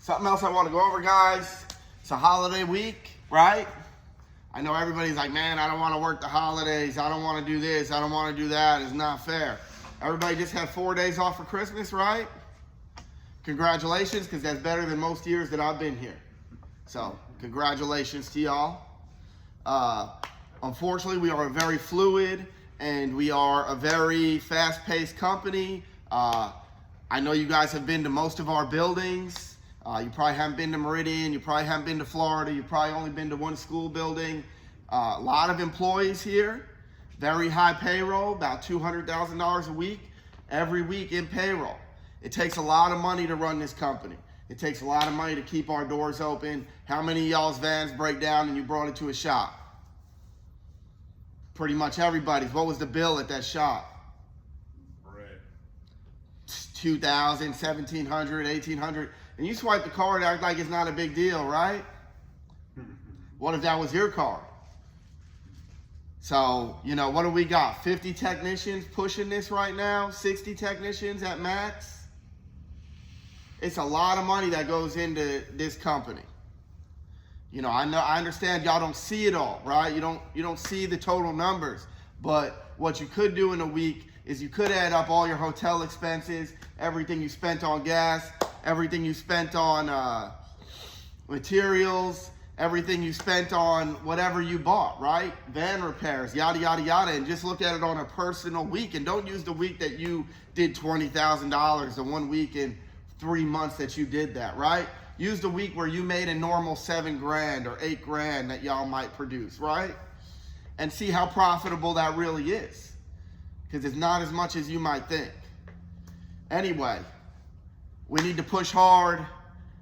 Something else I want to go over, guys. It's a holiday week, right? I know everybody's like, man, I don't want to work the holidays. I don't want to do this. I don't want to do that. It's not fair. Everybody just had 4 days off for Christmas, right? Congratulations, because that's better than most years that I've been here. So, congratulations to y'all. Unfortunately, we are a very fluid and we are a very fast-paced company. I know you guys have been to most of our buildings. You probably haven't been to Meridian. You probably haven't been to Florida. You've probably only been to one school building. A lot of employees here. Very high payroll, about $200,000 a week, every week in payroll. It takes a lot of money to run this company. It takes a lot of money to keep our doors open. How many of y'all's vans break down and you brought it to a shop? Pretty much everybody's. What was the bill at that shop? Bread. $2,000, $1,700, $1,800. And you swipe the card, act like it's not a big deal, right? What if that was your card? So, you know, what do we got? 50 technicians pushing this right now? 60 technicians at max? It's a lot of money that goes into this company. You know, I understand y'all don't see it all, right? You don't see the total numbers. But what you could do in a week is you could add up all your hotel expenses, everything you spent on gas, everything you spent on materials, everything you spent on whatever you bought, right? Van repairs, yada, yada, yada, and just look at it on a personal week. And don't use the week that you did $20,000, the 1 week in 3 months that you did that, right? Use the week where you made a normal $7 grand or $8 grand that y'all might produce, right? And see how profitable that really is. Because it's not as much as you might think. Anyway, we need to push hard.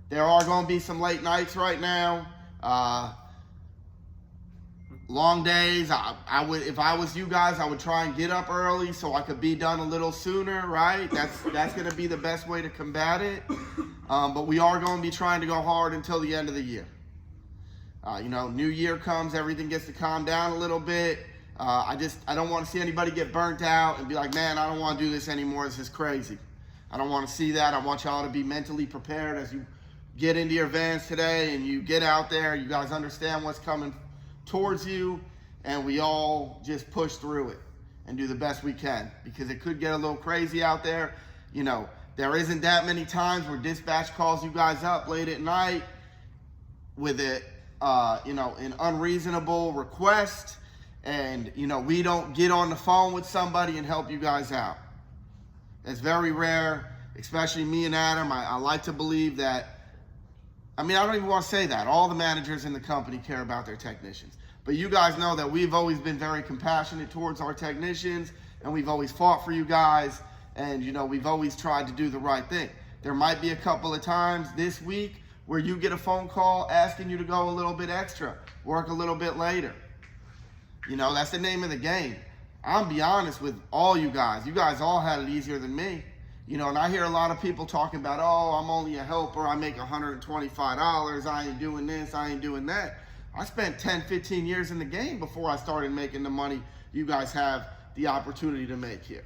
There are going to be some late nights right now. Long days. I would, if I was you guys, I would try and get up early so I could be done a little sooner, right? That's going to be the best way to combat it. But we are going to be trying to go hard until the end of the year. You know, New Year comes, everything gets to calm down a little bit. I don't want to see anybody get burnt out and be like, man, I don't want to do this anymore. This is crazy. I don't want to see that. I want y'all to be mentally prepared as you get into your vans today and you get out there. You guys understand what's coming towards you, and we all just push through it and do the best we can, because it could get a little crazy out there. You know, there isn't that many times where dispatch calls you guys up late at night with it, you know, an unreasonable request, and, you know, we don't get on the phone with somebody and help you guys out. It's very rare, especially me and Adam. I like to believe that, I mean, I don't even want to say that. All the managers in the company care about their technicians. But you guys know that we've always been very compassionate towards our technicians, and we've always fought for you guys, and, you know, we've always tried to do the right thing. There might be a couple of times this week where you get a phone call asking you to go a little bit extra, work a little bit later. You know, that's the name of the game. I'll be honest with all you guys. You guys all had it easier than me. You know, and I hear a lot of people talking about, oh, I'm only a helper. I make $125. I ain't doing this. I ain't doing that. I spent 10, 15 years in the game before I started making the money you guys have the opportunity to make here.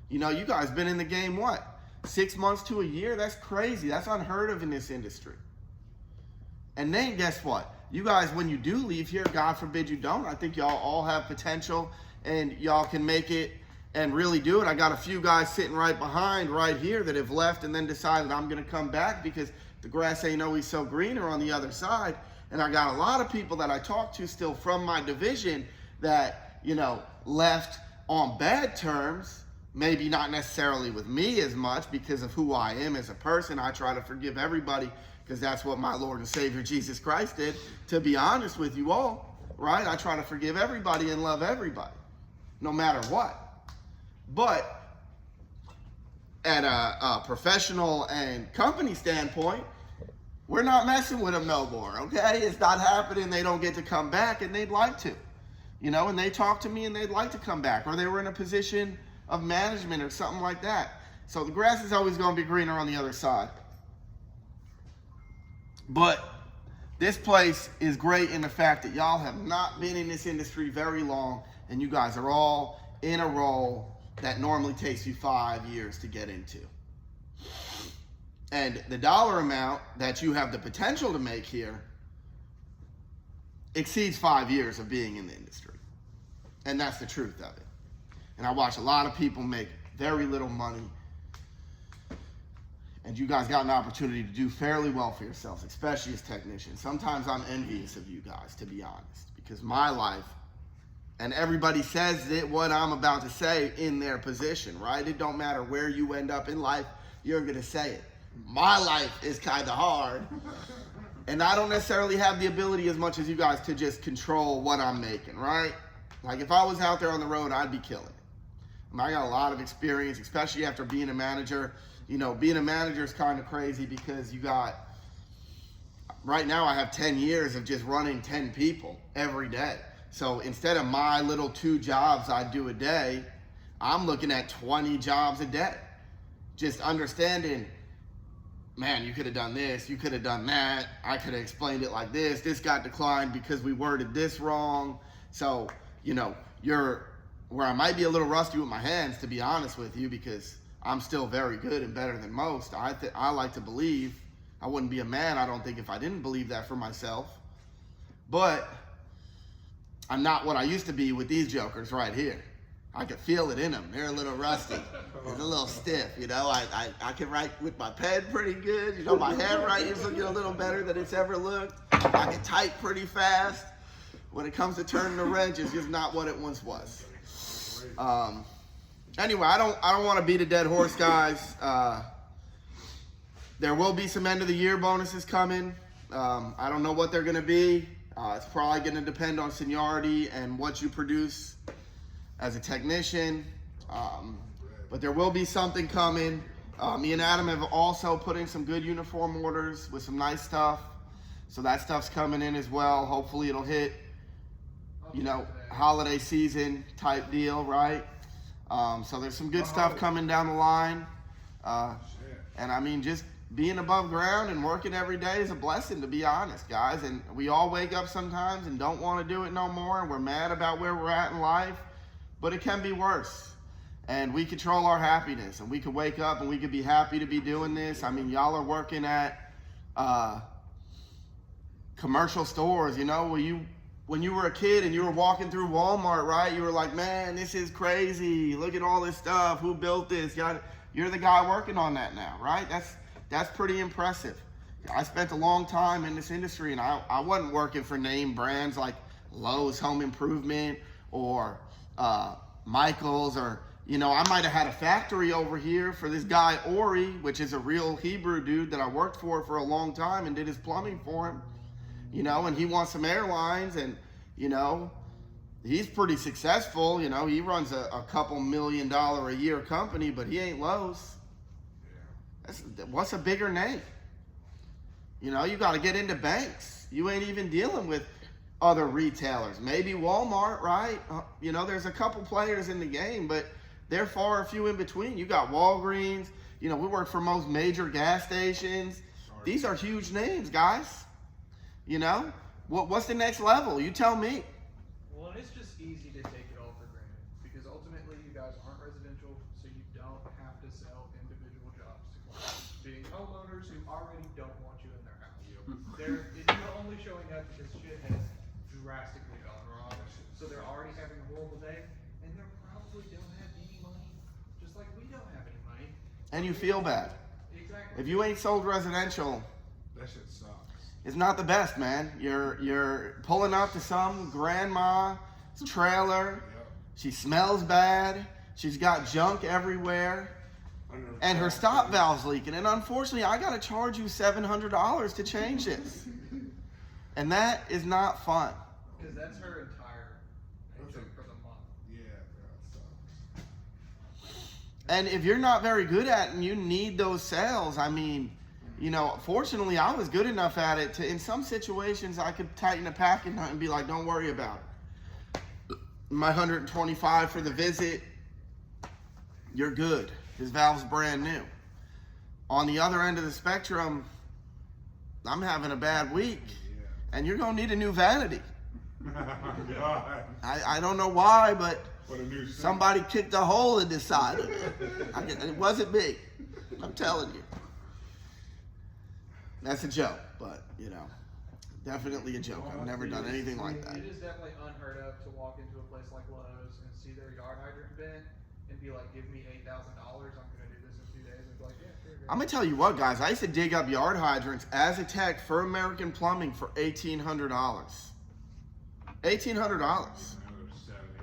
You know, you guys been in the game, what, 6 months to a year? That's crazy. That's unheard of in this industry. And then guess what? You guys, when you do leave here, God forbid you don't, I think y'all all have potential and y'all can make it and really do it. I got a few guys sitting right behind right here that have left and then decided I'm going to come back because the grass ain't always so greener on the other side. And I got a lot of people that I talk to still from my division that, you know, left on bad terms, maybe not necessarily with me as much because of who I am as a person. I try to forgive everybody because that's what my Lord and Savior Jesus Christ did, to be honest with you all, right? I try to forgive everybody and love everybody, no matter what. But at a professional and company standpoint, we're not messing with them no more, okay? It's not happening. They don't get to come back, and they'd like to, you know, and they talk to me and they'd like to come back, or they were in a position of management or something like that. So the grass is always going to be greener on the other side. But this place is great in the fact that y'all have not been in this industry very long, and you guys are all in a role that normally takes you 5 years to get into. And the dollar amount that you have the potential to make here exceeds 5 years of being in the industry. And that's the truth of it. And I watch a lot of people make very little money. And you guys got an opportunity to do fairly well for yourselves, especially as technicians. Sometimes I'm envious of you guys, to be honest, because my life, and everybody says it, what I'm about to say in their position, right? It don't matter where you end up in life, you're going to say it. My life is kind of hard. And I don't necessarily have the ability as much as you guys to just control what I'm making, right? Like if I was out there on the road, I'd be killing it. I got a lot of experience, especially after being a manager. You know, being a manager is kind of crazy because you got, right now I have 10 years of just running 10 people every day. So instead of my little 2 jobs I do a day, I'm looking at 20 jobs a day. Just understanding, man, you could have done this, you could have done that, I could have explained it like this got declined because we worded this wrong. So, you know, where I might be a little rusty with my hands, to be honest with you, because I'm still very good and better than most. I like to believe. I wouldn't be a man, I don't think, if I didn't believe that for myself. But I'm not what I used to be with these jokers right here. I could feel it in them. They're a little rusty. They're a little stiff, you know. I can write with my pen pretty good. You know, my handwriting's looking a little better than it's ever looked. I can type pretty fast. When it comes to turning the wrench, it's just not what it once was. Anyway, I don't want to beat a dead horse, guys. There will be some end of the year bonuses coming. I don't know what they're going to be. It's probably going to depend on seniority and what you produce as a technician. But there will be something coming. Me and Adam have also put in some good uniform orders with some nice stuff. So that stuff's coming in as well. Hopefully it'll hit, you know, holiday season type deal, right? So there's some good stuff coming down the line. And I mean, just being above ground and working every day is a blessing, to be honest, guys. And we all wake up sometimes and don't want to do it no more. And we're mad about where we're at in life, but it can be worse. And we control our happiness, and we could wake up and we could be happy to be doing this. I mean, y'all are working at commercial stores, you know, when you were a kid and you were walking through Walmart, right? You were like, man, this is crazy. Look at all this stuff. Who built this? You're the guy working on that now, right? That's pretty impressive. I spent a long time in this industry, and I wasn't working for name brands like Lowe's Home Improvement or Michael's, or, you know, I might have had a factory over here for this guy, Ori, which is a real Hebrew dude that I worked for a long time and did his plumbing for him. You know, and he wants some airlines, and, you know, he's pretty successful. You know, he runs a couple $1 million a year company, but he ain't Lowe's. What's a bigger name? You know, you got to get into banks. You ain't even dealing with other retailers. Maybe Walmart, right? You know, there's a couple players in the game, but they're far and few in between. You got Walgreens. You know, we work for most major gas stations. These are huge names, guys. You know, what's the next level? You tell me. Well, and it's just easy to take it all for granted, because ultimately you guys aren't residential, so you don't have to sell individual jobs to clients. Being homeowners who already don't want you in their house. You're only showing up because shit has drastically gone wrong. So they're already having a horrible day, and they probably don't have any money, just like we don't have any money. And you feel bad. Exactly. If you ain't sold residential, That shit sucks. it's not the best, man. You're pulling up to some grandma's trailer. She smells bad. She's got junk everywhere. And her stop valve's leaking. And unfortunately, I got to charge you $700 to change this. And that is not fun. Because that's her entire paycheck for the month. Yeah, that sucks. And if you're not very good at it and you need those sales, I mean, you know, fortunately, I was good enough at it to, in some situations, I could tighten a packet nut and be like, don't worry about it. My 125 for the visit, you're good. His valve's brand new. On the other end of the spectrum, I'm having a bad week, and you're going to need a new vanity. God. I don't know why, but What a new scene. somebody kicked a hole in the side of it. It wasn't me. I'm telling you. That's a joke, but you know, definitely a joke. I've never done anything like that. It is definitely unheard of to walk into a place like Lowe's and see their yard hydrant bent and be like, "Give me $8,000. I'm gonna do this in 2 days." And be like, "Yeah, sure." I'm gonna tell you what, guys. I used to dig up yard hydrants as a tech for American Plumbing for $1,800. $1,800.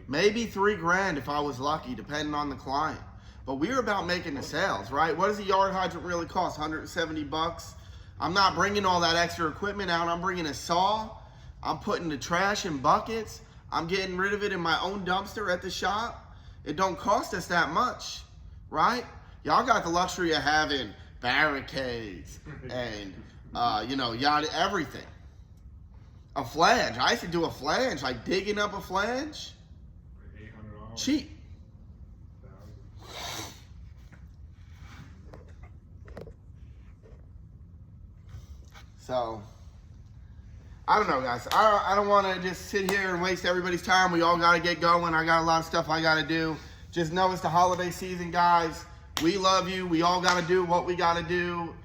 Maybe $3,000 if I was lucky, depending on the client. But we're about making the sales, right? What does a yard hydrant really cost? $170. I'm not bringing all that extra equipment out. I'm bringing a saw. I'm putting the trash in buckets. I'm getting rid of it in my own dumpster at the shop. It don't cost us that much, right? Y'all got the luxury of having barricades and, you know, yada, everything. A flange. I used to do a flange, like digging up a flange. $800. Cheap. So, I don't know, guys. I don't want to just sit here and waste everybody's time. We all got to get going. I got a lot of stuff I got to do. Just know it's the holiday season, guys. We love you. We all got to do what we got to do.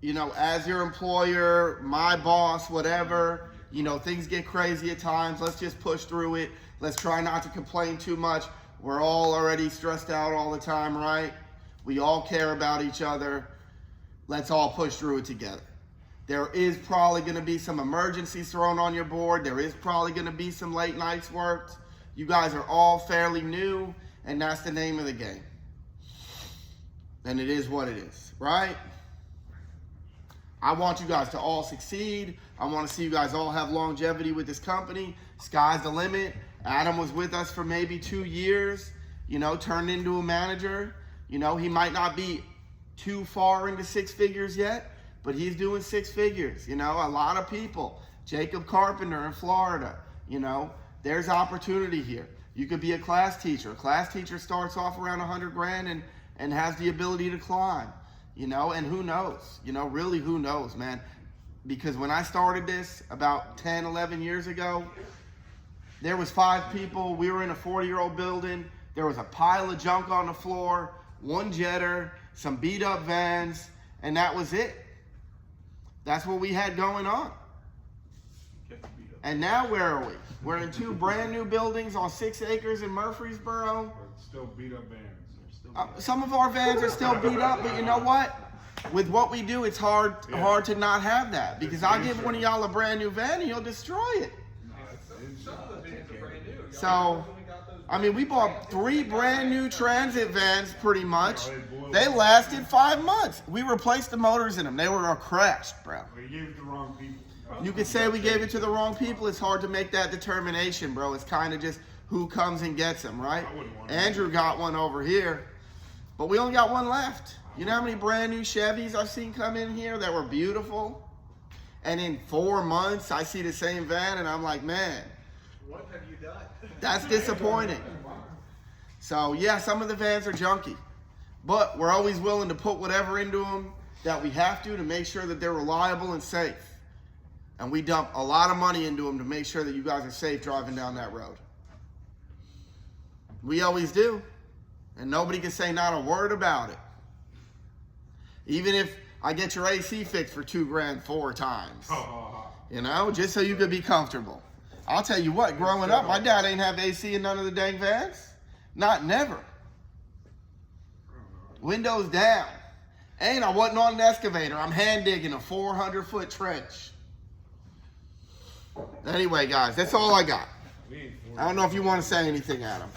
You know, as your employer, my boss, whatever. You know, things get crazy at times. Let's just push through it. Let's try not to complain too much. We're all already stressed out all the time, right? We all care about each other. Let's all push through it together. There is probably going to be some emergencies thrown on your board. There is probably going to be some late nights worked. You guys are all fairly new, and that's the name of the game. And it is what it is, right? I want you guys to all succeed. I want to see you guys all have longevity with this company. Sky's the limit. Adam was with us for maybe 2 years, you know, turned into a manager. You know, he might not be too far into 6 figures yet, but he's doing 6 figures. You know, a lot of people. Jacob Carpenter in Florida, you know, there's opportunity here. You could be a class teacher. A class teacher starts off around $100,000 and has the ability to climb, you know, and who knows, you know, really who knows, man. Because when I started this about 10, 11 years ago, there was 5 people. We were in a 40-year-old building. There was a pile of junk on the floor, 1 jetter, some beat up vans, and that was it. That's what we had going on. And now where are we? We're in 2 brand new buildings on 6 acres in Murfreesboro. But still beat up vans. Some of our vans are still beat up, but you know what? With what we do, it's hard to not have that. Because I'll give one of y'all a brand new van and you'll destroy it. Some of the vans are brand new. Y'all So, remember when we got those I mean, we bought 3 brand new transit vans pretty much. They lasted 5 months. We replaced the motors in them. They were crashed, bro. We gave it to the wrong people. You could say we gave it to the wrong people. It's hard to make that determination, bro. It's kind of just who comes and gets them, right? I wouldn't want to. Andrew got one over here, but we only got 1 left. You know how many brand new Chevys I've seen come in here that were beautiful? And in 4 months, I see the same van, and I'm like, man, What have you done? that's disappointing. So, yeah, some of the vans are junky, but we're always willing to put whatever into them that we have to make sure that they're reliable and safe. And we dump a lot of money into them to make sure that you guys are safe driving down that road. We always do. And nobody can say not a word about it. Even if I get your AC fixed for $2,000 4 times. You know, just so you could be comfortable. I'll tell you what, growing up, my dad ain't have AC in none of the dang vans. Not never. Windows down. And I wasn't on an excavator. I'm hand digging a 400-foot trench. Anyway, guys, that's all I got. I don't know if you want to say anything, Adam.